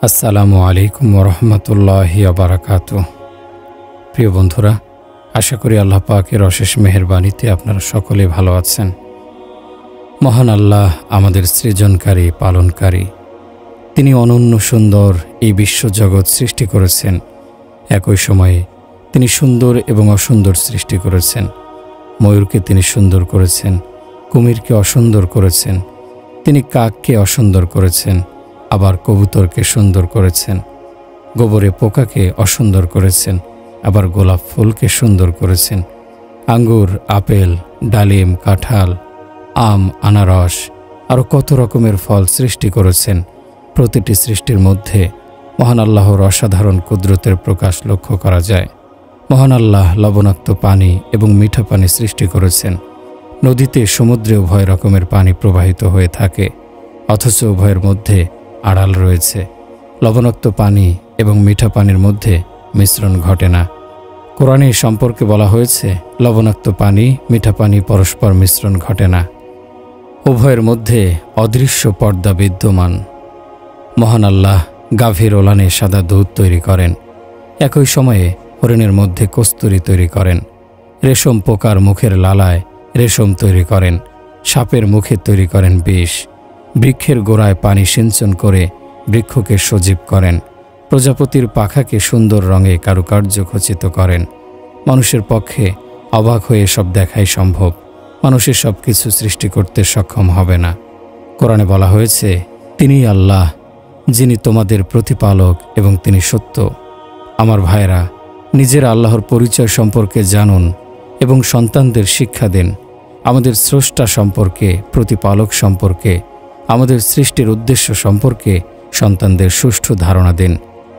আসসালামু আলাইকুম ওরহমতুল্লাহি ওয়াবারাকাতুহু। প্রিয় বন্ধুরা, আশা করি আল্লাহ পাকের অশেষ মেহেরবানিতে আপনারা সকলে ভালো আছেন। মহান আল্লাহ আমাদের সৃজনকারী, পালনকারী। তিনি অনন্য সুন্দর এই বিশ্বজগৎ সৃষ্টি করেছেন। একই সময়ে তিনি সুন্দর এবং অসুন্দর সৃষ্টি করেছেন। ময়ূরকে তিনি সুন্দর করেছেন, কুমিরকে অসুন্দর করেছেন। তিনি কাককে অসুন্দর করেছেন, আবার কবুতরকে সুন্দর করেছেন। গোবরে পোকাকে অসুন্দর করেছেন, আবার গোলাপ ফুলকে সুন্দর করেছেন। আঙ্গুর, আপেল, ডালিম, কাঁঠাল, আম, আনারস আরও কত রকমের ফল সৃষ্টি করেছেন। প্রতিটি সৃষ্টির মধ্যে মহান আল্লাহর অসাধারণ কুদরতের প্রকাশ লক্ষ্য করা যায়। মহান আল্লাহ লবণাক্ত পানি এবং মিঠা পানি সৃষ্টি করেছেন। নদীতে, সমুদ্রে উভয় রকমের পানি প্রবাহিত হয়ে থাকে, অথচ উভয়ের মধ্যে আড়াল রয়েছে। লবণাক্ত পানি এবং মিঠা পানির মধ্যে মিশ্রণ ঘটে না। কোরআনে এই সম্পর্কে বলা হয়েছে, লবণাক্ত পানি, মিঠা পানি পরস্পর মিশ্রণ ঘটে না। উভয়ের মধ্যে অদৃশ্য পর্দা বিদ্যমান। মহান আল্লাহ গাভীর ওলানে সাদা দুধ তৈরি করেন। একই সময়ে হরিণের মধ্যে কস্তুরী তৈরি করেন। রেশম পোকার মুখের লালায় রেশম তৈরি করেন। সাপের মুখে তৈরি করেন বিষ। বৃক্ষের গোড়ায় পানি সিঞ্চন করে বৃক্ষকে সজীব করেন। প্রজাপতির পাখাকে সুন্দর রঙে কারুকার্য খচিত করেন। মানুষের পক্ষে অবাক হয়ে সব দেখাই সম্ভব। মানুষের সব কিছু সৃষ্টি করতে সক্ষম হবে না। কোরআনে বলা হয়েছে, তিনিই আল্লাহ, যিনি তোমাদের প্রতিপালক এবং তিনি সত্য। আমার ভাইরা, নিজের আল্লাহর পরিচয় সম্পর্কে জানুন এবং সন্তানদের শিক্ষা দিন। আমাদের স্রষ্টা সম্পর্কে, প্রতিপালক সম্পর্কে, আমাদের সৃষ্টির উদ্দেশ্য সম্পর্কে সন্তানদের সুষ্ঠু ধারণা দিন।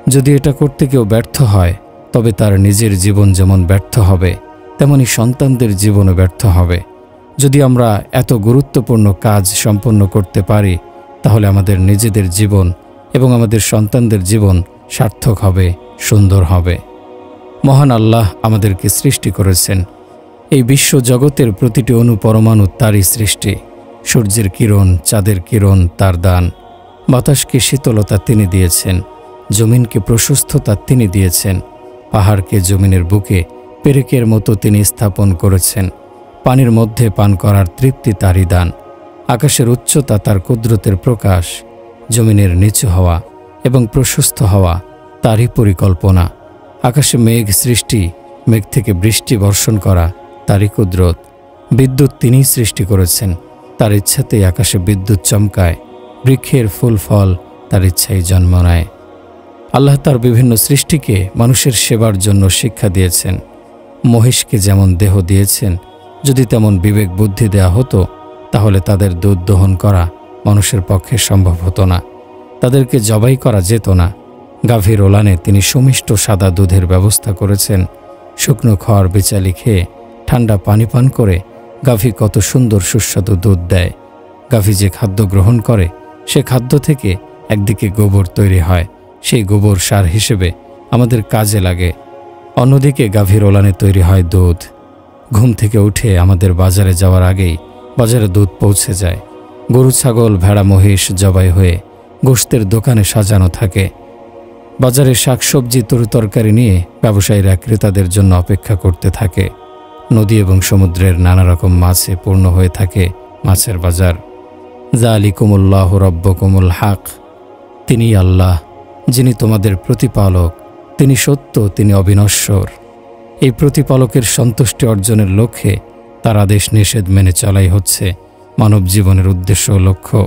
যদি এটা করতে কেউ ব্যর্থ হয়, তবে তার নিজের জীবন যেমন ব্যর্থ হবে, তেমনি সন্তানদের জীবনও ব্যর্থ হবে। যদি আমরা এত গুরুত্বপূর্ণ কাজ সম্পন্ন করতে পারি, তাহলে আমাদের নিজেদের জীবন এবং আমাদের সন্তানদের জীবন সার্থক হবে, সুন্দর হবে। মহান আল্লাহ আমাদেরকে সৃষ্টি করেছেন। এই বিশ্ব জগতের প্রতিটি অনুপরমাণু তারই সৃষ্টি। সূর্যের কিরণ, চাঁদের কিরণ তার দান। বাতাসকে শীতলতা তিনি দিয়েছেন। জমিনকে প্রশস্ততা তিনি দিয়েছেন। পাহাড়কে জমিনের বুকে পেরেকের মতো তিনি স্থাপন করেছেন। পানির মধ্যে পান করার তৃপ্তি তারই দান। আকাশের উচ্চতা তার কুদরতের প্রকাশ। জমিনের নিচু হওয়া এবং প্রশস্ত হওয়া তারই পরিকল্পনা। আকাশে মেঘ সৃষ্টি, মেঘ থেকে বৃষ্টি বর্ষণ করা তারই কুদরত। বিদ্যুৎ তিনিই সৃষ্টি করেছেন। তার ইচ্ছাতেই আকাশে বিদ্যুৎ চমকায়। বৃক্ষের ফুল ফল তার ইচ্ছাই জন্ম নেয়। আল্লাহ তার বিভিন্ন সৃষ্টিকে মানুষের সেবার জন্য শিক্ষা দিয়েছেন। মহিষকে যেমন দেহ দিয়েছেন, যদি তেমন বিবেক বুদ্ধি দেয়া হতো, তাহলে তাদের দুধ দহন করা মানুষের পক্ষে সম্ভব হতো না। তাদেরকে জবাই করা যেত না। গাভীর ওলানে তিনি সুমিষ্ট সাদা দুধের ব্যবস্থা করেছেন। শুকনো খড় বিচালি খেয়ে ঠান্ডা পানি পান করে গাভী কত সুন্দর সুস্বাদু দুধ দেয়। গাভী যে খাদ্য গ্রহণ করে, সে খাদ্য থেকে একদিকে গোবর তৈরি হয়। সেই গোবর সার হিসেবে আমাদের কাজে লাগে। অন্যদিকে গাভীর ওলানে তৈরি হয় দুধ। ঘুম থেকে উঠে আমাদের বাজারে যাওয়ার আগেই বাজারে দুধ পৌঁছে যায়। গরু, ছাগল, ভেড়া, মহিষ জবাই হয়ে গোশতের দোকানে সাজানো থাকে। বাজারে শাকসবজি, তরকারি নিয়ে ব্যবসায়ীরা ক্রেতাদের জন্য অপেক্ষা করতে থাকে। নদী এবং সমুদ্রের নানা রকম মাছে পূর্ণ হয়ে থাকে মাছের বাজার। যালিকুমুল্লাহু রাব্বুকুমুল হক। তিনি আল্লাহ, যিনি তোমাদের প্রতিপালক। তিনি সত্য, তিনি অবিনশ্বর। এই প্রতিপালকের সন্তুষ্টি অর্জনের লক্ষ্যে তার আদেশ নিষেধ মেনে চলাই হচ্ছে মানব জীবনের উদ্দেশ্য ও লক্ষ্য।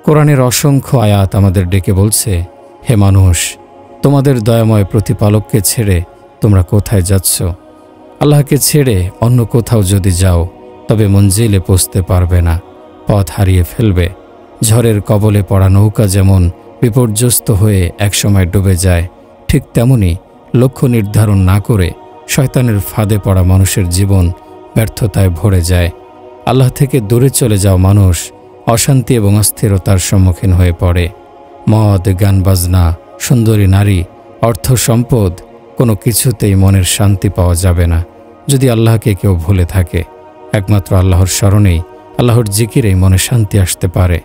কোরআনের অসংখ্য আয়াত আমাদের ডেকে বলছে, হে মানুষ, তোমাদের দয়াময় প্রতিপালককে ছেড়ে তোমরা কোথায় যাচ্ছ? আল্লাহকে ছেড়ে অন্য কোথাও যদি যাও, তবে মঞ্জিলে পৌঁছতে পারবে না, পথ হারিয়ে ফেলবে। ঝড়ের কবলে পড়া নৌকা যেমন বিপর্যস্ত হয়ে একসময় ডুবে যায়, ঠিক তেমনি লক্ষ্য নির্ধারণ না করে শয়তানের ফাঁদে পড়া মানুষের জীবন ব্যর্থতায় ভরে যায়। আল্লাহ থেকে দূরে চলে যাওয়া মানুষ অশান্তি এবং অস্থিরতার সম্মুখীন হয়ে পড়ে। মদ, গান বাজনা, সুন্দরী নারী, অর্থ সম্পদ, কোনো কিছুতেই মনের শান্তি পাওয়া যাবে না যদি আল্লাহকে কেউ ভুলে থাকে। একমাত্র আল্লাহর স্মরণেই, আল্লাহর জিকিরেই মনে শান্তি আসতে পারে।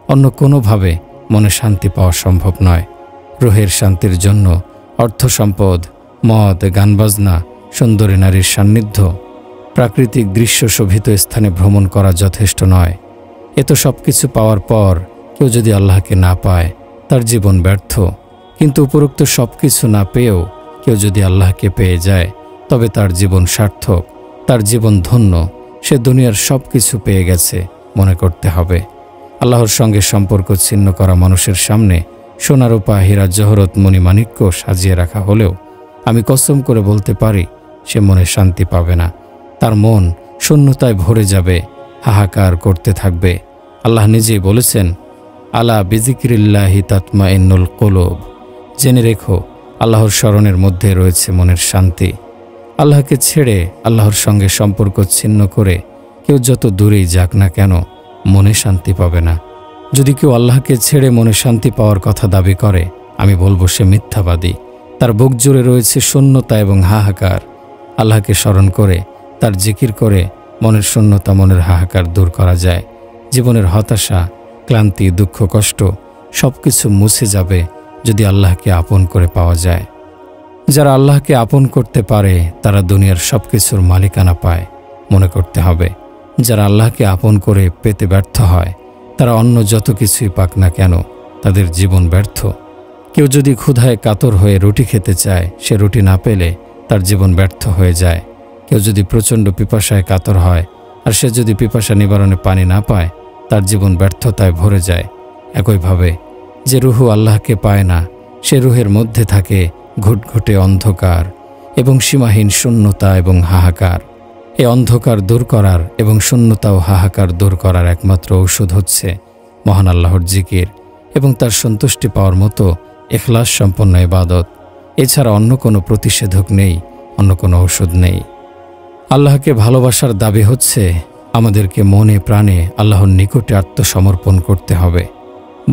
অন্য কোনোভাবে মনে শান্তি পাওয়া সম্ভব নয়। রুহের শান্তির জন্য অর্থ সম্পদ, মদ, গানবাজনা, সুন্দরী নারীর সান্নিধ্য, প্রাকৃতিক দৃশ্য শোভিত স্থানে ভ্রমণ করা যথেষ্ট নয়। এত সব কিছু পাওয়ার পর কেউ যদি আল্লাহকে না পায়, তার জীবন ব্যর্থ। কিন্তু উপরোক্ত সব কিছু না পেয়েও কেউ যদি আল্লাহকে পেয়ে যায়, তবে তার জীবন সার্থক, তার জীবন ধন্য। সে দুনিয়ার সব কিছু পেয়ে গেছে মনে করতে হবে। আল্লাহর সঙ্গে সম্পর্ক ছিন্ন করা মানুষের সামনে সোনা রূপা, হীরা জহরত, মণিমাণিক্য সাজিয়ে রাখা হলেও আমি কসম করে বলতে পারি সে মনে শান্তি পাবে না। তার মন শূন্যতায় ভরে যাবে, হাহাকার করতে থাকবে। আল্লাহ নিজেই বলেছেন, আলা বিজিকিরিল্লাহি তাতমাইন্নুল কুলুব, জেনে রেখো আল্লাহর স্মরণের মধ্যে রয়েছে মনের শান্তি। আল্লাহকে ছেড়ে আল্লাহর সঙ্গে সম্পর্ক ছিন্ন করে কেউ যত দূরেই যাক না কেন, মনে শান্তি পাবে না। যদি কেউ আল্লাহকে ছেড়ে মনে শান্তি পাওয়ার কথা দাবি করে, আমি বলবো সে মিথ্যাবাদী। তার বুক জুড়ে রয়েছে শূন্যতা এবং হাহাকার। আল্লাহকে স্মরণ করে, তার জিকির করে মনের শূন্যতা, মনের হাহাকার দূর করা যায়। জীবনের হতাশা, ক্লান্তি, দুঃখ, কষ্ট সব কিছু মুছে যাবে যদি আল্লাহকে আপন করে পাওয়া যায়। যারা আল্লাহকে আপন করতে পারে তারা দুনিয়ার সব কিছুর মালিকানা পায় মনে করতে হবে। যারা আল্লাহকে আপন করে পেতে ব্যর্থ হয়, তারা অন্য যত কিছুই পাক না কেন তাদের জীবন ব্যর্থ। কেউ যদি ক্ষুধায় কাতর হয়ে রুটি খেতে চায়, সে রুটি না পেলে তার জীবন ব্যর্থ হয়ে যায়। কেউ যদি প্রচণ্ড পিপাসায় কাতর হয় আর সে যদি পিপাসা নিবারণে পানি না পায়, তার জীবন ব্যর্থতায় ভরে যায়। একইভাবে যে রুহু আল্লাহকে পায় না, সে রুহের মধ্যে থাকে ঘুটঘুটে অন্ধকার এবং সীমাহীন শূন্যতা এবং হাহাকার। এই অন্ধকার দূর করার এবং শূন্যতা ও হাহাকার দূর করার একমাত্র ঔষধ হচ্ছে মহান আল্লাহর জিকির এবং তার সন্তুষ্টি পাওয়ার মতো ইখলাস সম্পন্ন ইবাদত। এছাড়া অন্য কোনো প্রতিষেধক নেই, অন্য কোনো ঔষধ নেই। আল্লাহকে ভালোবাসার দাবি হচ্ছে আমাদেরকে মনে প্রাণে আল্লাহর নিকটে আত্মসমর্পণ করতে হবে।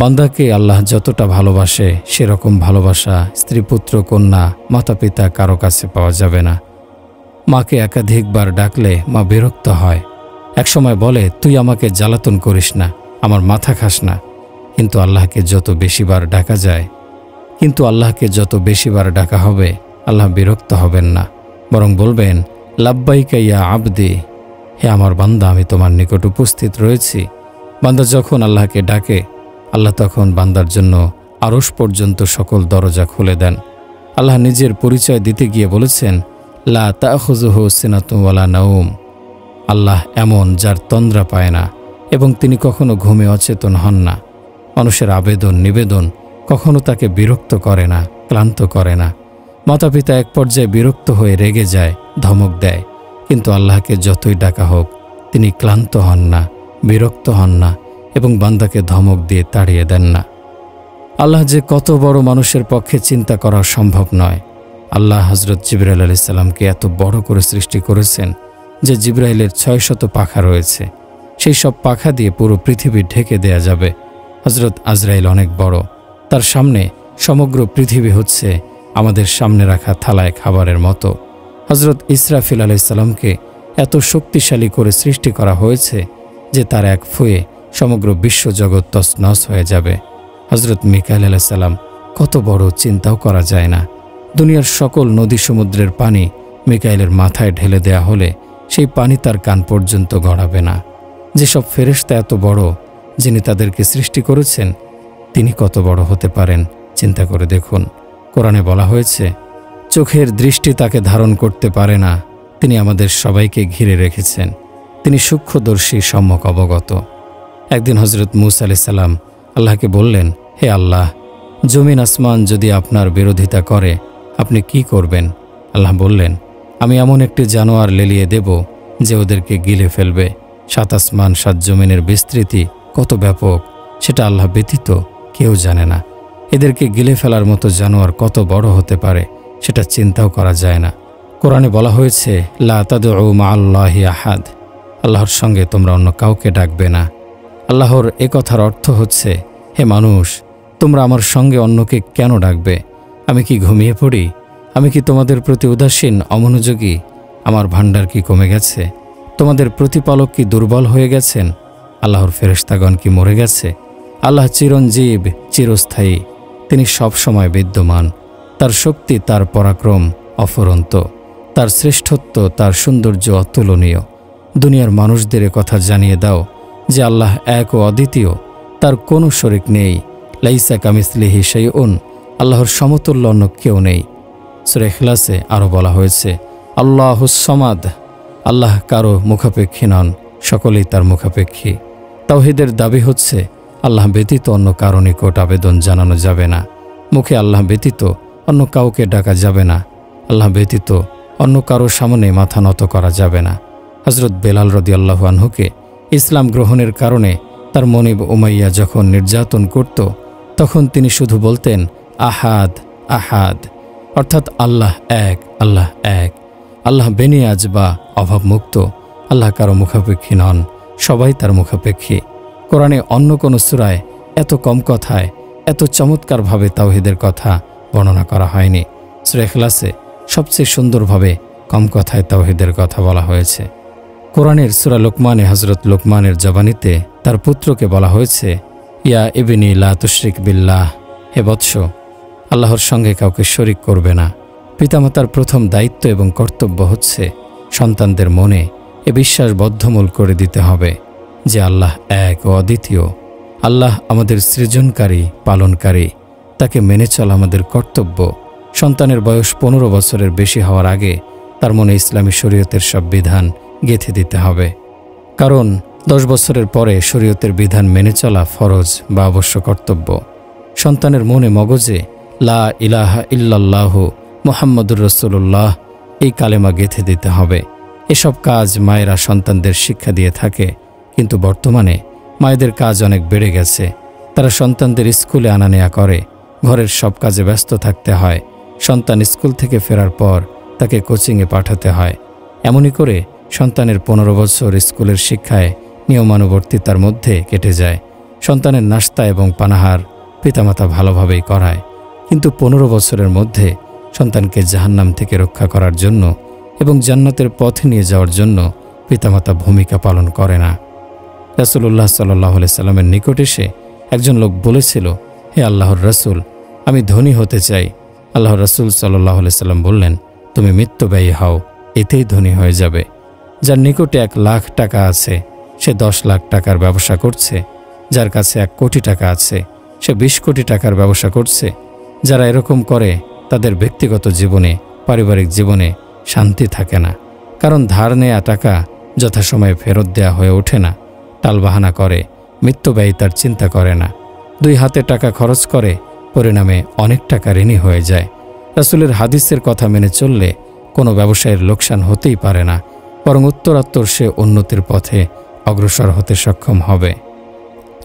বান্দাকে আল্লাহ যতটা ভালোবাসে সেরকম ভালোবাসা স্ত্রী, পুত্র, কন্যা, মাতা পিতা কারো কাছে পাওয়া যাবে না। মাকে একাধিকবার ডাকলে মা বিরক্ত হয়। একসময় বলে, তুই আমাকে জ্বালাতন করিস না, আমার মাথা খাস না। কিন্তু আল্লাহকে যত বেশিবার ডাকা হবে, আল্লাহ বিরক্ত হবেন না, বরং বলবেন, লাব্বাইকা ইয়া আবদি, হে আমার বান্দা, আমি তোমার নিকট উপস্থিত রয়েছি। বান্দা যখন আল্লাহকে ডাকে, আল্লাহ তখন বান্দার জন্য আরশ পর্যন্ত সকল দরজা খুলে দেন। আল্লাহ নিজের পরিচয় দিতে গিয়ে বলেছেন, লা তাখুযুহু সিনাতুন ওয়ালা নাওম, আল্লাহ এমন যার তন্দ্রা পায় না এবং তিনি কখনো ঘুমে অচেতন হন না। মানুষের আবেদন নিবেদন কখনো তাকে বিরক্ত করে না, ক্লান্ত করে না। মাতা পিতা এক পর্যায়ে বিরক্ত হয়ে রেগে যায়, ধমক দেয়, কিন্তু আল্লাহকে যতই ডাকা হোক তিনি ক্লান্ত হন না, বিরক্ত হন না এবং বান্দাকে ধমক দিয়ে তাড়িয়ে দেন না। আল্লাহ যে কত বড় মানুষের পক্ষে চিন্তা করা সম্ভব নয়। আল্লাহ হযরত জিবরাইল আলাইহিস সালামকে এত বড় করে সৃষ্টি করেছেন যে জিবরাইলের 600 পাখা রয়েছে। সেই সব পাখা দিয়ে পুরো পৃথিবী ঢেকে দেয়া যাবে। হযরত আজরাইল অনেক বড়, তার সামনে সমগ্র পৃথিবী হচ্ছে আমাদের সামনে রাখা থালায় খাবারের মতো। হযরত ইসরাফিল আলাইহিস সালামকে এত শক্তিশালী করে সৃষ্টি করা হয়েছে যে তার এক ফুঁয়ে সমগ্র বিশ্বজগৎ তছনছ হয়ে যাবে। হযরত মিকাইল আলাইহিস সালাম কত বড়, চিন্তাও করা যায় না। দুনিয়ার সকল নদী সমুদ্রের পানি মিকাইলের মাথায় ঢেলে দেয়া হলে সেই পানি তার কান পর্যন্ত গড়াবে না। যেসব ফেরেশতা এত বড়, যিনি তাদেরকে সৃষ্টি করেছেন তিনি কত বড় হতে পারেন চিন্তা করে দেখুন। কোরআনে বলা হয়েছে, চোখের দৃষ্টি তাকে ধারণ করতে পারে না, তিনি আমাদের সবাইকে ঘিরে রেখেছেন, তিনি সূক্ষ্মদর্শী, সম্যক অবগত। একদিন হযরত মূসা আলাইহিস সালাম আল্লাহকে বললেন, হে আল্লাহ, জমিন আসমান যদি আপনার বিরোধিতা করে আপনি কি করবেন? আল্লাহ বললেন, আমি এমন একটি জানোয়ার লেলিয়ে দেব যে ওদেরকে গিলে ফেলবে। 7 আসমান 7 জমিনের বিস্তৃতি কত ব্যাপক সেটা আল্লাহ ব্যতীত কেউ জানে না। এদেরকে গিলে ফেলার মতো জানোয়ার কত বড় হতে পারে সেটা চিন্তাও করা যায় না। কোরআনে বলা হয়েছে, লা তাদউ মাআল্লাহি আহাদ, আল্লাহর সঙ্গে তোমরা অন্য কাউকে ডাকবে না। আল্লাহর এ কথার অর্থ হচ্ছে, হে মানুষ, তোমরা আমার সঙ্গে অন্যকে কেন ডাকবে? আমি কি ঘুমিয়ে পড়ি? আমি কি তোমাদের প্রতি উদাসীন, অমনোযোগী? আমার ভাণ্ডার কি কমে গেছে? তোমাদের প্রতিপালক কি দুর্বল হয়ে গেছেন? আল্লাহর ফেরেশতাগণ কি মরে গেছে? আল্লাহ চিরঞ্জীব, চিরস্থায়ী, তিনি সব সময় বিদ্যমান। তার শক্তি, তার পরাক্রম অফুরন্ত, তার শ্রেষ্ঠত্ব, তার সৌন্দর্য অতুলনীয়। দুনিয়ার মানুষদের কথা জানিয়ে দাও যে আল্লাহ এক ও অদ্বিতীয়, তার কোনো শরিক নেই। লাইসা কামিসলিহি শাইউন, আল্লাহর সমতুল্য অন্য কেউ নেই। সূরা ইখলাসে আরও বলা হয়েছে আল্লাহুস সামাদ, আল্লাহ কারো মুখাপেক্ষী নন, সকলেই তার মুখাপেক্ষী। তাওহীদের দাবি হচ্ছে আল্লাহ ব্যতীত অন্য কারো নিকট আবেদন জানানো যাবে না, মুখে আল্লাহ ব্যতীত অন্য কাউকে ডাকা যাবে না, আল্লাহ ব্যতীত অন্য কারো সামনে মাথা নত করা যাবে না। হযরত বেলাল রাদিয়াল্লাহু আনহুকে ইসলাম গ্রহণের কারণে তার মনিব উমাইয়া যখন নির্যাতন করত, তখন তিনি শুধু বলতেন আহাদ আহাদ, অর্থাৎ আল্লাহ এক, আল্লাহ এক। আল্লাহ বেনিয়াজ বা অভাবমুক্ত, আল্লাহ কারো মুখাপেক্ষী নন, সবাই তার মুখাপেক্ষী। কোরআনে অন্য কোনো সূরায় এত কম কথায়, এত চমৎকারভাবে তাওহীদের কথা বর্ণনা করা হয়নি। সূরা ইখলাসে সবচেয়ে সুন্দরভাবে কম কথায় তাওহীদের কথা বলা হয়েছে। কোরআনের সূরা লোকমানে হযরত লোকমানের জবানিতে তার পুত্রকে বলা হয়েছে ইয়া ইবনি লা তুশরিক বিল্লাহ, হে বৎস, আল্লাহর সঙ্গে কাউকে শরিক করবে না। পিতামাতার প্রথম দায়িত্ব এবং কর্তব্য হচ্ছে সন্তানদের মনে এ বিশ্বাস বদ্ধমূল করে দিতে হবে যে আল্লাহ এক ও অদ্বিতীয়, আল্লাহ আমাদের সৃজনকারী, পালনকারী, তাকে মেনে চলা আমাদের কর্তব্য। সন্তানের বয়স 15 বছরের বেশি হওয়ার আগে তার মনে ইসলামী শরীয়তের সব বিধান গেঁথে দিতে হবে, কারণ 10 বছরের পরে শরীয়তের বিধান মেনে চলা ফরজ বা অবশ্য কর্তব্য। সন্তানের মনে মগজে লা ইলাহা ইল্লাল্লাহু মুহাম্মাদুর রাসূলুল্লাহ এই কালেমা গেঁথে দিতে হবে। এসব কাজ মায়েরা সন্তানদের শিক্ষা দিয়ে থাকে, কিন্তু বর্তমানে মায়েদের কাজ অনেক বেড়ে গেছে। তারা সন্তানদের স্কুলে আনা নেয়া করে, ঘরের সব কাজে ব্যস্ত থাকতে হয়। সন্তান স্কুল থেকে ফেরার পর তাকে কোচিংয়ে পাঠাতে হয়। এমনই করে সন্তানের 15 বছর স্কুলের শিক্ষায় নিয়মানুবর্তিতার মধ্যে কেটে যায়। সন্তানের নাস্তা এবং পানাহার পিতামাতা ভালোভাবেই করায়, কিন্তু 15 বছরের মধ্যে সন্তানকে জাহান্নাম থেকে রক্ষা করার জন্য এবং জান্নাতের পথে নিয়ে যাওয়ার জন্য পিতামাতা ভূমিকা পালন করে না। রাসূলুল্লাহ সাল্লাল্লাহু আলাইহি সাল্লামের নিকট এসে একজন লোক বলেছিল, হে আল্লাহর রাসূল, আমি ধনী হতে চাই। আল্লাহর রাসূল সাল্লাল্লাহু আলাইহি সাল্লাম বললেন, তুমি মিতব্যয়ী হও, এতেই ধনী হয়ে যাবে। যার নিকটে 1 লাখ টাকা আছে সে 10 লাখ টাকার ব্যবসা করছে, যার কাছে 1 কোটি টাকা আছে সে 20 কোটি টাকার ব্যবসা করছে। যারা এরকম করে তাদের ব্যক্তিগত জীবনে, পারিবারিক জীবনে শান্তি থাকে না, কারণ ধার নেয়া টাকা যথাসময়ে ফেরত দেয়া হয়ে ওঠে না, টালবাহানা করে, মিতব্যয়িতার চিন্তা করে না, 2 হাতে টাকা খরচ করে, পরিণামে অনেক টাকা ঋণী হয়ে যায়। রাসূলের হাদিসের কথা মেনে চললে কোনো ব্যবসায়ের লোকসান হতেই পারে না, বরং উত্তরাত্তর সে উন্নতির পথে অগ্রসর হতে সক্ষম হবে।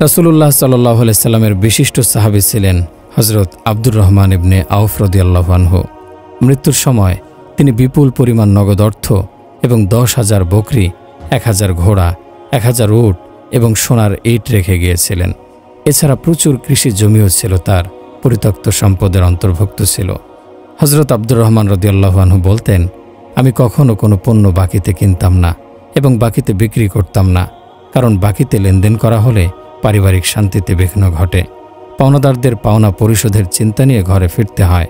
রাসূলুল্লাহ সাল্লাল্লাহু আলাইহি সাল্লামের বিশিষ্ট সাহাবী ছিলেন হযরত আব্দুর রহমান ইবনে আউফ রাদিয়াল্লাহু আনহু। মৃত্যুর সময় তিনি বিপুল পরিমাণ নগদ অর্থ এবং 10,000 বকরি, 1000 ঘোড়া, 1000 উট এবং সোনার ইট রেখে গিয়েছিলেন। এছাড়া প্রচুর কৃষি জমিও ছিল তার, পরিত্যক্ত সম্পদের অন্তর্ভুক্ত ছিল। হযরত আব্দুর রহমান রাদিয়াল্লাহু আনহু বলতেন, আমি কখনো কোনো পণ্য বাকিতে কিনতাম না এবং বাকিতে বিক্রি করতাম না, কারণ বাকিতে লেনদেন করা হলে পারিবারিক শান্তিতে বিঘ্ন ঘটে। পাওনাদারদের পাওনা পরিশোধের চিন্তা নিয়ে ঘরে ফিরতে হয়।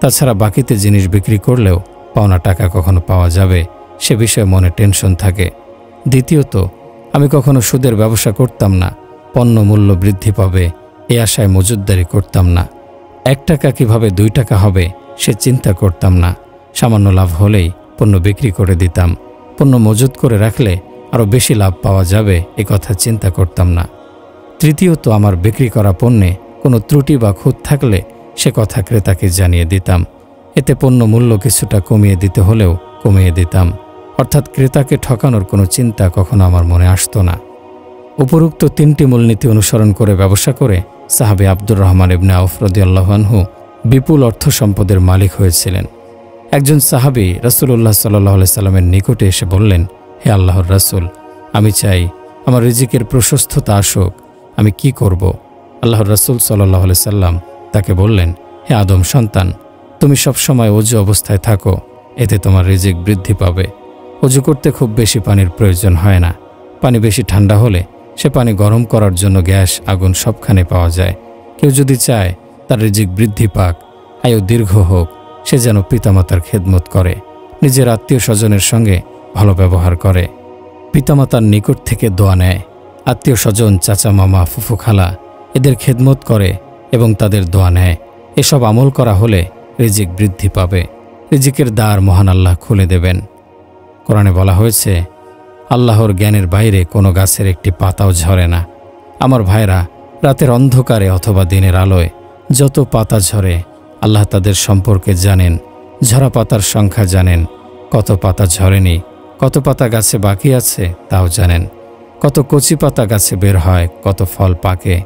তাছাড়া বাকিতে জিনিস বিক্রি করলেও পাওনা টাকা কখনো পাওয়া যাবে সে বিষয়ে মনে টেনশন থাকে। দ্বিতীয়ত, আমি কখনো সুদের ব্যবসা করতাম না, পণ্য মূল্য বৃদ্ধি পাবে এ আশায় মজুতদারি করতাম না। 1 টাকা কিভাবে 2 টাকা হবে সে চিন্তা করতাম না। সামান্য লাভ হলেই পণ্য বিক্রি করে দিতাম। পণ্য মজুত করে রাখলে আরও বেশি লাভ পাওয়া যাবে এ কথা চিন্তা করতাম না। তৃতীয়ত, আমার বিক্রি করা পণ্যে কোনো ত্রুটি বা খুঁত থাকলে সে কথা ক্রেতাকে জানিয়ে দিতাম। এতে পণ্য মূল্য কিছুটা কমিয়ে দিতে হলেও কমিয়ে দিতাম, অর্থাৎ ক্রেতাকে ঠকানোর কোনো চিন্তা কখনো আমার মনে আসতো না। উপরোক্ত 3টি মূলনীতি অনুসরণ করে ব্যবসা করে সাহাবী আব্দুর রহমান ইবনে আউফ রাদিয়াল্লাহু আনহু বিপুল অর্থ সম্পদের মালিক হয়েছিলেন। একজন সাহাবী রাসূলুল্লাহ সাল্লাল্লাহু আলাইহি সাল্লামের নিকটে এসে বললেন, হে আল্লাহর রাসূল, আমি চাই আমার রিজিকের প্রশস্ততা আসুক, আমি কি করব? আল্লাহর রাসূল সাল্লাল্লাহু আলাইহি সাল্লাম তাকে বললেন, হে আদম সন্তান, তুমি সবসময় ওযু অবস্থায় থাকো, এতে তোমার রিজিক বৃদ্ধি পাবে। ওযু করতে খুব বেশি পানির প্রয়োজন হয় না। পানি বেশি ঠান্ডা হলে সে পানি গরম করার জন্য গ্যাস, আগুন সবখানে পাওয়া যায়। কেউ যদি চায় তার রিজিক বৃদ্ধি পাক, আয়ু দীর্ঘ হোক, সে যেন পিতামাতার খেদমত করে, নিজের আত্মীয় স্বজনের সঙ্গে ভালো ব্যবহার করে, পিতামাতার নিকট থেকে দোয়া নেয়, আত্মীয় স্বজন, চাচা মামা, ফুফু খালা এদের খেদমত করে এবং তাদের দোয়া নেয়। এসব আমল করা হলে রিজিক বৃদ্ধি পাবে, রিজিকের দ্বার মহান আল্লাহ খুলে দেবেন। কোরআনে বলা হয়েছে, আল্লাহর জ্ঞানের বাইরে কোনো গাছের একটি পাতাও ঝরে না। আমার ভাইরা, রাতের অন্ধকারে অথবা দিনের আলোয় যত পাতা ঝরে আল্লাহ তাদের সম্পর্কে জানেন, ঝরা পাতার সংখ্যা জানেন, কত পাতা ঝরেনি, কত পাতা গাছে বাকি আছে তাও জানেন, কত কচি পাতা গাছে বের হয়, কত ফল পাকে,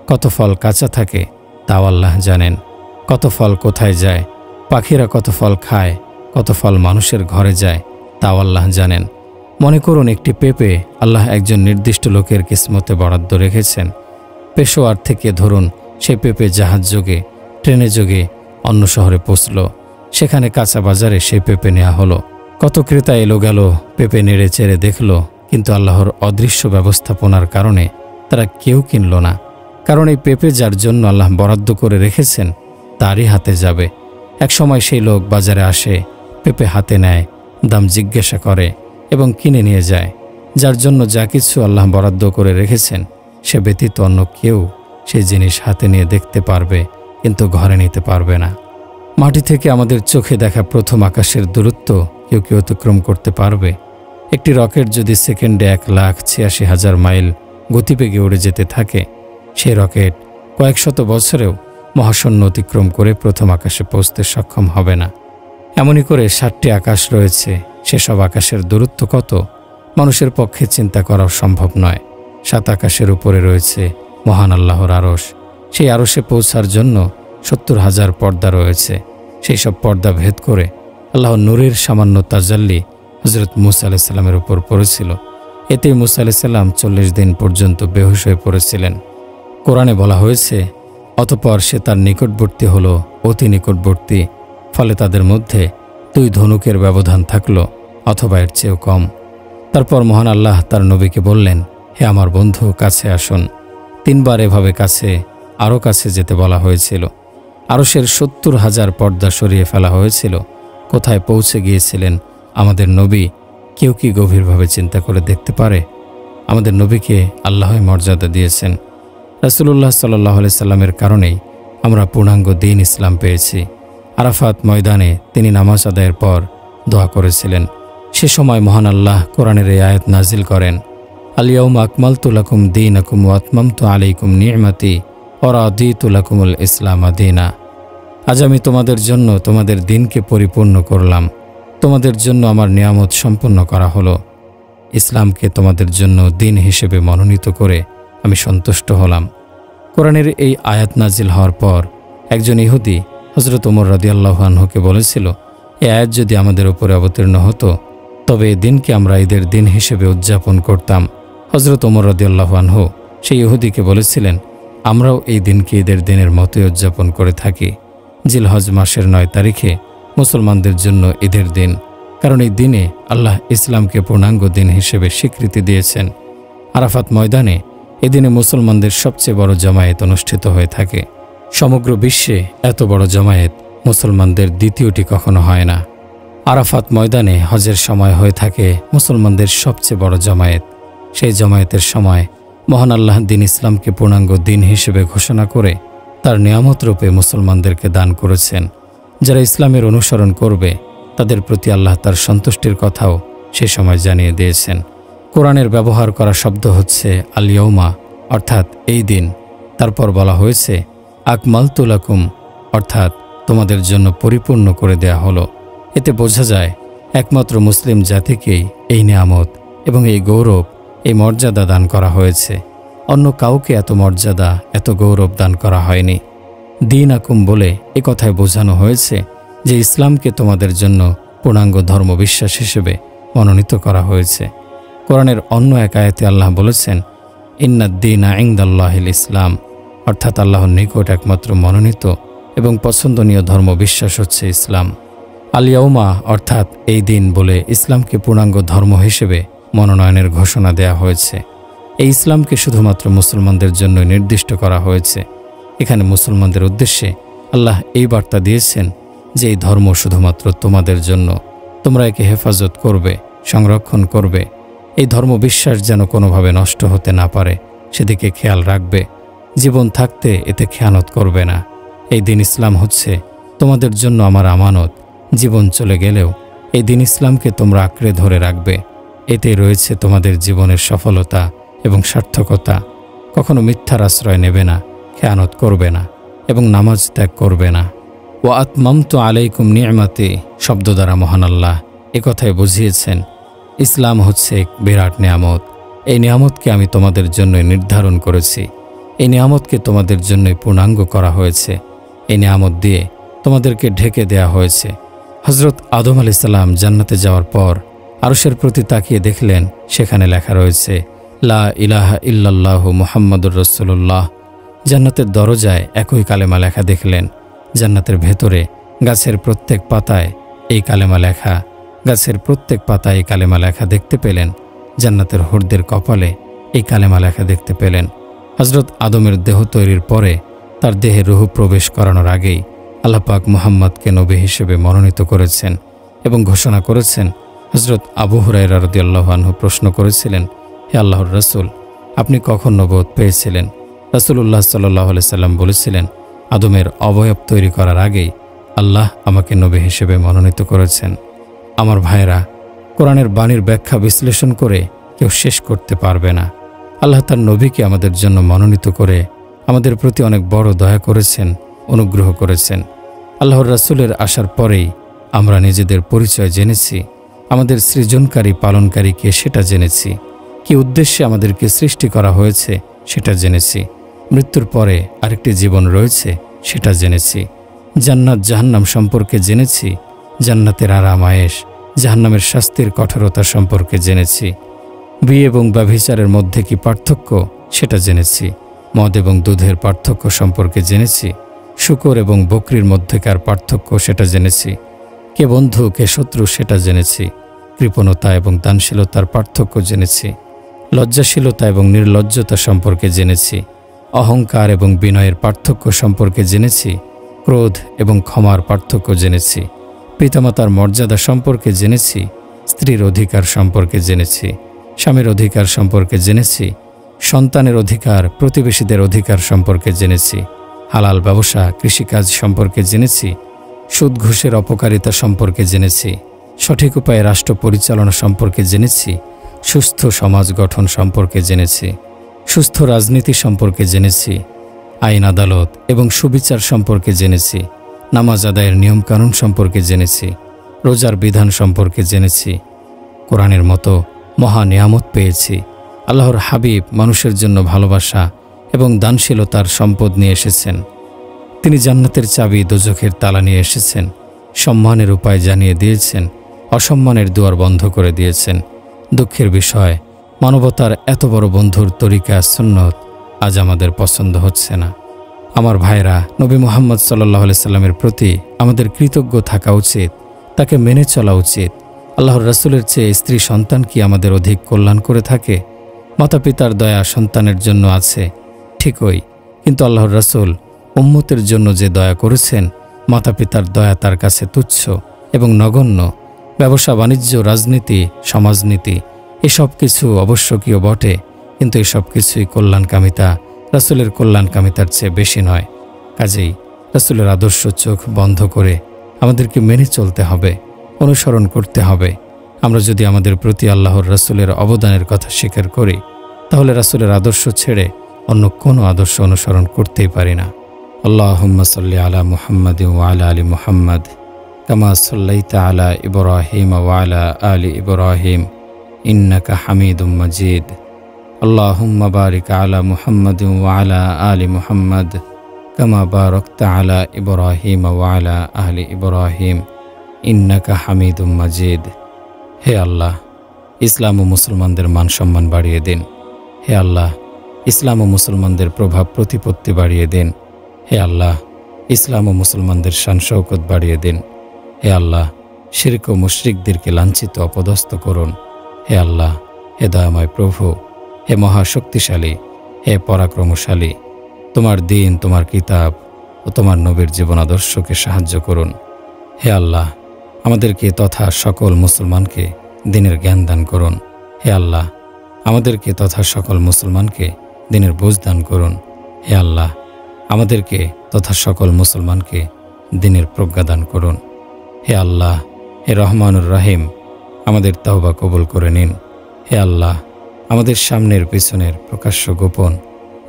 কত ফল কাঁচা থাকে তাও আল্লাহ জানেন, কত ফল কোথায় যায়, পাখিরা কত ফল খায়, কত ফল মানুষের ঘরে যায় তাও আল্লাহ জানেন। মনে করুন একটি পেঁপে আল্লাহ একজন নির্দিষ্ট লোকের কিসমতে বরাদ্দ রেখেছেন। পেশোয়ার থেকে ধরুন সেই পেঁপে জাহাজ যোগে, ট্রেনে যোগে অন্য শহরে পৌঁছল, সেখানে কাঁচা বাজারে সেই পেঁপে নেওয়া হলো। কত ক্রেতা এলো গেল, পেঁপে নেড়ে চেড়ে দেখল, কিন্তু আল্লাহর অদৃশ্য ব্যবস্থাপনার কারণে তারা কেউ কিনল না। কারণ এই পেঁপে যার জন্য আল্লাহ বরাদ্দ করে রেখেছেন তারই হাতে যাবে। এক সময় সেই লোক বাজারে আসে, পেঁপে হাতে নেয়, দাম জিজ্ঞাসা করে এবং কিনে নিয়ে যায়। যার জন্য যা কিছু আল্লাহ বরাদ্দ করে রেখেছেন সে ব্যতীত অন্য কেউ সেই জিনিস হাতে নিয়ে দেখতে পারবে, কিন্তু ঘরে নিতে পারবে না। মাটি থেকে আমাদের চোখে দেখা প্রথম আকাশের দূরত্ব কেউ কি অতিক্রম করতে পারবে? একটি রকেট যদি সেকেন্ডে 1,86,000 মাইল গতিবেগে উড়ে যেতে থাকে, সেই রকেট কয়েক শত বছরেও মহাশূন্য অতিক্রম করে প্রথম আকাশে পৌঁছতে সক্ষম হবে না। এমনই করে 7টি আকাশ রয়েছে, সেসব আকাশের দূরত্ব কত মানুষের পক্ষে চিন্তা করাও সম্ভব নয়। 7 আকাশের উপরে রয়েছে মহান আল্লাহর আরশ। সেই আরশে পৌঁছার জন্য 70,000 পর্দা রয়েছে। সেই সব পর্দা ভেদ করে আল্লাহর নূরের সামান্য তাজাল্লি হযরত মূসা আলাইহিস সালামের উপর পড়েছিল। এতেই মূসা আলাইহিস সালাম 40 দিন পর্যন্ত বেহুশ হয়ে পড়েছিলেন। কোরআনে বলা হয়েছে, অতঃপর সে তার নিকটবর্তী হল, অতি নিকটবর্তী, ফলে তাদের মধ্যে 2 ধনুকের ব্যবধান থাকল অথবা এর চেয়েও কম। তারপর মহান আল্লাহ তার নবীকে বললেন, হে আমার বন্ধু, কাছে আসুন। 3 বার এভাবে কাছে, আরও কাছে যেতে বলা হয়েছিল। আরশের 70,000 পর্দা সরিয়ে ফেলা হয়েছিল। কোথায় পৌঁছে গিয়েছিলেন আমাদের নবী? কেউ কি গভীরভাবে চিন্তা করে দেখতে পারে? আমাদের নবীকে আল্লাহই মর্যাদা দিয়েছেন। রাসূলুল্লাহ সাল্লাল্লাহু আলাইহি সাল্লামের কারণেই আমরা পূর্ণাঙ্গ দ্বীন ইসলাম পেয়েছি। আরাফাত ময়দানে তিনি নামাজ আদায়ের পর দোয়া করেছিলেন। সে সময় মহান আল্লাহ কোরআনের এই আয়াত নাজিল করেন, আল-ইয়াউমা আকমালতু লাকুম দীনাকুম ওয়া আতমামতু আলাইকুম নি'মাতি ওয়া রাদিতু লাকুমুল ইসলাম দীনা। আজ আমি তোমাদের জন্য তোমাদের দিনকে পরিপূর্ণ করলাম, তোমাদের জন্য আমার নিয়ামত সম্পন্ন করা হলো, ইসলামকে তোমাদের জন্য দিন হিসেবে মনোনীত করে আমি সন্তুষ্ট হলাম। কোরআনের এই আয়াত নাজিল হওয়ার পর একজন ইহুদি হযরত ওমর রাদিয়াল্লাহু আনহুকে বলেছিল, এই আয়াত যদি আমাদের উপরে অবতীর্ণ হতো তবে এই দিনকে আমরা ঈদের দিন হিসেবে উদযাপন করতাম। হযরত ওমর রাদিয়াল্লাহু আনহু সেই ইহুদিকে বলেছিলেন, আমরাও এই দিনকে ঈদের দিনের মতোই উদযাপন করে থাকি। জিলহজ মাসের 9 তারিখে মুসলমানদের জন্য ঈদের দিন, কারণ এই দিনে আল্লাহ ইসলামকে পূর্ণাঙ্গ দিন হিসেবে স্বীকৃতি দিয়েছেন। আরাফাত ময়দানে এদিনে মুসলমানদের সবচেয়ে বড় জমায়েত অনুষ্ঠিত হয়ে থাকে। সমগ্র বিশ্বে এত বড় জমায়েত মুসলমানদের দ্বিতীয়টি কখনো হয় না। আরাফাত ময়দানে হজের সময় হয়ে থাকে মুসলমানদের সবচেয়ে বড় জমায়েত। সেই জমায়েতের সময় মহান আল্লাহ দিন ইসলামকে পূর্ণাঙ্গ দিন হিসেবে ঘোষণা করে তার নিয়ামত রূপে মুসলমানদেরকে দান করেছেন। যারা ইসলামের অনুসরণ করবে তাদের প্রতি আল্লাহ তার সন্তুষ্টির কথাও সে সময় জানিয়ে দিয়েছেন। কোরআনের ব্যবহার করা শব্দ হচ্ছে আল-ইয়াউমা, অর্থাৎ এই দিন। তারপর বলা হয়েছে আকমালতু লাকুম, অর্থাৎ তোমাদের জন্য পরিপূর্ণ করে দেয়া হলো। এতে বোঝা যায় একমাত্র মুসলিম জাতিকেই এই নিয়ামত এবং এই গৌরব, এই মর্যাদা দান করা হয়েছে। অন্য কাউকে এত মর্যাদা, এত গৌরব দান করা হয়নি। দিন আকুম বলে এ কথায় বোঝানো হয়েছে যে ইসলামকে তোমাদের জন্য পূর্ণাঙ্গ ধর্ম বিশ্বাস হিসেবে মনোনীত করা হয়েছে। কোরআনের অন্য এক আয়াতে আল্লাহ বলেছেন, ইন্নাদ-দীনা ইনদাল্লাহিল ইসলাম, অর্থাৎ আল্লাহর নিকট একমাত্র মনোনীত এবং পছন্দনীয় ধর্ম বিশ্বাস হচ্ছে ইসলাম। আল-ইয়াউমা অর্থাৎ এই দিন বলে ইসলামকে পূর্ণাঙ্গ ধর্ম হিসেবে মনোনয়নের ঘোষণা দেয়া হয়েছে। এই ইসলামকে শুধুমাত্র মুসলমানদের জন্য নির্দিষ্ট করা হয়েছে। এখানে মুসলমানদের উদ্দেশ্যে আল্লাহ এই বার্তা দিয়েছেন যে এই ধর্ম শুধুমাত্র তোমাদের জন্য, তোমরা একে হেফাজত করবে, সংরক্ষণ করবে। এই ধর্ম বিশ্বাস যেন কোনোভাবে নষ্ট হতে না পারে সেদিকে খেয়াল রাখবে। জীবন থাকতে এতে খেয়ানত করবে না। এই দিন ইসলাম হচ্ছে তোমাদের জন্য আমার আমানত। জীবন চলে গেলেও এই দিন ইসলামকে তোমরা আঁকড়ে ধরে রাখবে। এতে রয়েছে তোমাদের জীবনের সফলতা এবং সার্থকতা। কখনো মিথ্যার আশ্রয় নেবে না, খেয়ানত করবে না এবং নামাজ ত্যাগ করবে না। ওয়া আতমামতু আলাইকুম নি'মাতি শব্দ দ্বারা মহান আল্লাহ একথাই বুঝিয়েছেন ইসলাম হচ্ছে এক বিরাট নিয়ামত। এই নিয়ামতকে আমি তোমাদের জন্য নির্ধারণ করেছি। এই নিয়ামতকে তোমাদের জন্যই পূর্ণাঙ্গ করা হয়েছে। এই নিয়ামত দিয়ে তোমাদেরকে ঢেকে দেয়া হয়েছে। হযরত আদম আলাইহিস সালাম জান্নাতে যাওয়ার পর আরশের প্রতি তাকিয়ে দেখলেন সেখানে লেখা রয়েছে লা ইলাহা ইল্লাল্লাহু মুহাম্মাদুর রাসূলুল্লাহ। জান্নাতের দরজায় একই কালেমা লেখা দেখলেন। জান্নাতের ভেতরে গাছের প্রত্যেক পাতায় এই কালেমা লেখা, গাছের প্রত্যেক পাতায় এই কালেমা লেখা দেখতে পেলেন। জান্নাতের হুরদের কপালে এই কালেমা লেখা দেখতে পেলেন। হযরত আদমের দেহ তৈরির পরে তার দেহে রূহ প্রবেশ করানোর আগেই আল্লাহ পাক মুহাম্মদকে নবী হিসেবে মনোনীত করেছেন এবং ঘোষণা করেছেন। হযরত আবু হুরায়রা রাদিয়াল্লাহু আনহু প্রশ্ন করেছিলেন, হে আল্লাহর রাসূল, আপনি কখন নবুয়ত পেয়েছিলেন? রাসূলুল্লাহ সাল্লাল্লাহু আলাইহি সাল্লাম বলেছিলেন, আদমের অবয়ব তৈরি করার আগেই আল্লাহ আমাকে নবী হিসেবে মনোনীত করেছেন। আমার ভাইরা, কোরআনের বাণীর ব্যাখ্যা বিশ্লেষণ করে কেউ শেষ করতে পারবে না। আল্লাহ তার নবীকে আমাদের জন্য মনোনীত করে আমাদের প্রতি অনেক বড় দয়া করেছেন, অনুগ্রহ করেছেন। আল্লাহর রাসূলের আসার পরেই আমরা নিজেদের পরিচয় জেনেছি, আমাদের সৃজনকারী পালনকারী কে সেটা জেনেছি, কি উদ্দেশ্যে আমাদেরকে সৃষ্টি করা হয়েছে সেটা জেনেছি, মৃত্যুর পরে আরেকটি জীবন রয়েছে সেটা জেনেছি, জান্নাত জাহান্নাম সম্পর্কে জেনেছি, জান্নাতের আরাম আয়েশ, জাহান্নামের শাস্তির কঠোরতা সম্পর্কে জেনেছি, বিয়ে এবং ব্যভিচারের মধ্যে কি পার্থক্য সেটা জেনেছি, মদ এবং দুধের পার্থক্য সম্পর্কে জেনেছি, শূকর এবং বকরির মধ্যেকার পার্থক্য সেটা জেনেছি, কে বন্ধু কে শত্রু সেটা জেনেছি, কৃপণতা এবং দানশীলতার পার্থক্য জেনেছি, লজ্জাশীলতা এবং নির্লজ্জতা সম্পর্কে জেনেছি, অহংকার এবং বিনয়ের পার্থক্য সম্পর্কে জেনেছি, ক্রোধ এবং ক্ষমার পার্থক্য জেনেছি, পিতামাতার মর্যাদা সম্পর্কে জেনেছি, স্ত্রীর অধিকার সম্পর্কে জেনেছি, স্বামীর অধিকার সম্পর্কে জেনেছি, সন্তানের অধিকার, প্রতিবেশীদের অধিকার সম্পর্কে জেনেছি, হালাল ব্যবসা, কৃষিকাজ সম্পর্কে জেনেছি, সুদ ঘুষের অপকারিতা সম্পর্কে জেনেছি, সঠিক উপায়ে রাষ্ট্র পরিচালনা সম্পর্কে জেনেছি, সুস্থ সমাজ গঠন সম্পর্কে জেনেছি, সুস্থ রাজনীতি সম্পর্কে জেনেছি, আইন আদালত এবং সুবিচার সম্পর্কে জেনেছি, নামাজ আদায়ের নিয়মকানুন সম্পর্কে জেনেছি, রোজার বিধান সম্পর্কে জেনেছি। কোরআনের মতো মহা নিয়ামত পেয়েছি। আল্লাহর হাবিব মানুষের জন্য ভালোবাসা এবং দানশীলতার সম্পদ নিয়ে এসেছেন। তিনি জান্নাতের চাবি, দোজখের তালা নিয়ে এসেছেন। সম্মানের উপায় জানিয়ে দিয়েছেন, অসম্মানের দুয়ার বন্ধ করে দিয়েছেন। দুঃখের বিষয়, মানবতার এত বড় বন্ধুর তরিকা সুন্নত আজ আমাদের পছন্দ হচ্ছে না। আমার ভাইরা, নবী মুহাম্মদ সাল্লাল্লাহু আলাইহি সাল্লামের প্রতি আমাদের কৃতজ্ঞ থাকা উচিত, তাকে মেনে চলা উচিত। আল্লাহর রাসূলের চেয়ে স্ত্রী সন্তান কি আমাদের অধিক কল্যাণ করে থাকে? মাতা পিতার দয়া সন্তানের জন্য আছে ঠিকই, কিন্তু আল্লাহর রাসূল উম্মতের জন্য যে দয়া করেছেন, মাতা পিতার দয়া তার কাছে তুচ্ছ এবং নগণ্য। ব্যবসা বাণিজ্য, রাজনীতি, সমাজনীতি এসব কিছু আবশ্যকীয় বটে, কিন্তু এসব কিছুই কল্যাণকামিতা রাসূলের কল্যাণকামিতার চেয়ে বেশি নয়। কাজেই রাসূলের আদর্শ চোখ বন্ধ করে আমাদেরকে মেনে চলতে হবে, অনুসরণ করতে হবে। আমরা যদি আমাদের প্রতি আল্লাহর রাসূলের অবদানের কথা স্বীকার করি, তাহলে রাসূলের আদর্শ ছেড়ে অন্য কোনো আদর্শ অনুসরণ করতেই পারি না। আল্লাহুম্মা সাল্লি আলা মুহাম্মাদ ওয়া আলা আলি মুহাম্মাদ কামা সাল্লাইতা আলা ইব্রাহিম ওয়া আলা আলি ইব্রাহিম ইন্নাকা হামিদুম মাজিদ। আল্লাহুম্মা বারিক আলা মুহাম্মাদ ওয়া আলা আলি মুহাম্মাদ কামা বারাকতা আলা ইব্রাহিম ওয়া আলা আলি ইব্রাহিম ইন্নাকা হামিদুম মাজিদ। হে আল্লাহ, ইসলাম ও মুসলমানদের মান সম্মান বাড়িয়ে দিন। হে আল্লাহ, ইসলাম ও মুসলমানদের প্রভাব প্রতিপত্তি বাড়িয়ে দিন। হে আল্লাহ, ইসলাম ও মুসলমানদের শান শৌকত বাড়িয়ে দিন। হে আল্লাহ, শিরক ও মুশরিকদেরকে লাঞ্ছিত অপদস্থ করুন। হে আল্লাহ, হে দয়াময় প্রভু, হে মহাশক্তিশালী, হে পরাক্রমশালী, তোমার দিন, তোমার কিতাব ও তোমার নবীর জীবন আদর্শকে সাহায্য করুন। হে আল্লাহ, আমাদেরকে তথা সকল মুসলমানকে দিনের জ্ঞান দান করুন। হে আল্লাহ, আমাদেরকে তথা সকল মুসলমানকে দিনের বুঝ দান করুন। হে আল্লাহ, আমাদেরকে তথা সকল মুসলমানকে দিনের প্রজ্ঞা দান করুন। হে আল্লাহ, হে রহমানুর রাহিম, আমাদের তওবা কবুল করে নিন। হে আল্লাহ, আমাদের সামনের পিছনের প্রকাশ্য গোপন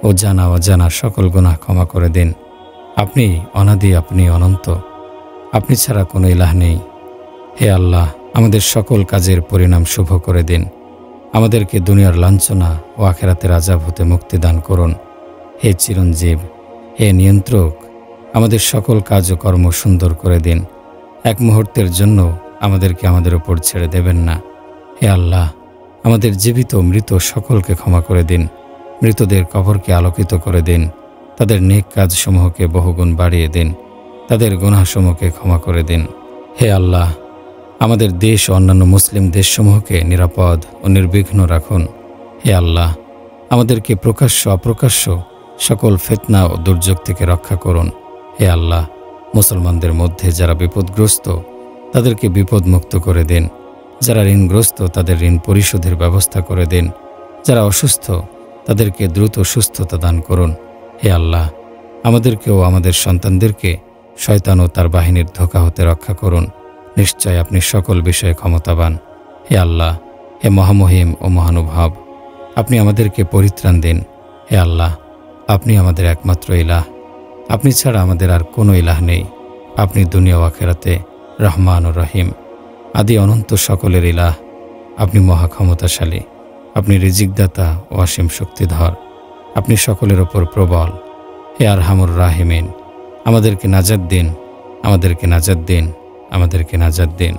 ও জানা অজানা সকল গুনাহ ক্ষমা করে দিন। আপনি অনাদি, আপনি অনন্ত, আপনি ছাড়া কোনো ইলাহ নেই। হে আল্লাহ, আমাদের সকল কাজের পরিণাম শুভ করে দিন। আমাদেরকে দুনিয়ার লাঞ্ছনা ও আখিরাতের আযাব হতে মুক্তি দান করুন। হে চিরঞ্জীব, হে নিয়ন্ত্রক, আমাদের সকল কাজ ও কর্ম সুন্দর করে দিন। এক মুহূর্তের জন্য আমাদেরকে আমাদের উপর ছেড়ে দেবেন না। হে আল্লাহ, আমাদের জীবিত মৃত সকলকে ক্ষমা করে দিন। মৃতদের কবরকে আলোকিত করে দিন। তাদের নেক কাজসমূহকে বহুগুণ বাড়িয়ে দিন। তাদের গুনাহসমূহকে ক্ষমা করে দিন। হে আল্লাহ, আমাদের দেশ ও অন্যান্য মুসলিম দেশসমূহকে নিরাপদ ও নির্বিঘ্ন রাখুন। হে আল্লাহ, আমাদেরকে প্রকাশ্য অপ্রকাশ্য সকল ফিতনা ও দুর্যোগ থেকে রক্ষা করুন। হে আল্লাহ, মুসলমানদের মধ্যে যারা বিপদগ্রস্ত তাদেরকে বিপদমুক্ত করে দিন। যারা ঋণগ্রস্ত তাদের ঋণ পরিশোধের ব্যবস্থা করে দিন। যারা অসুস্থ তাদেরকে দ্রুত সুস্থতা দান করুন। হে আল্লাহ, আমাদেরকেও আমাদের সন্তানদেরকে শয়তান ও তার বাহিনীর ধোঁকা হতে রক্ষা করুন। নিশ্চয় আপনি সকল বিষয়ে ক্ষমতাবান। হে আল্লাহ, হে মহামহিম ও মহানুভব, আপনি আমাদেরকে পরিত্রাণ দিন। হে আল্লাহ, আপনি আমাদের একমাত্র ইলাহ। আপনি ছাড়া আমাদের আর কোনো ইলাহ নেই। আপনি দুনিয়া ও আখিরাতে রহমান ও রহিম, আদি অনন্ত সকলের ইলাহ। আপনি মহাক্ষমতাশালী, আপনি রিজিকদাতা ও অসীম শক্তিধর। আপনি সকলের ওপর প্রবল। হে আরহামুর রাহিমিন, আমাদেরকে নাজাত দিন, আমাদেরকে নাজাত দিন, আমাদেরকে নাজাত দিন।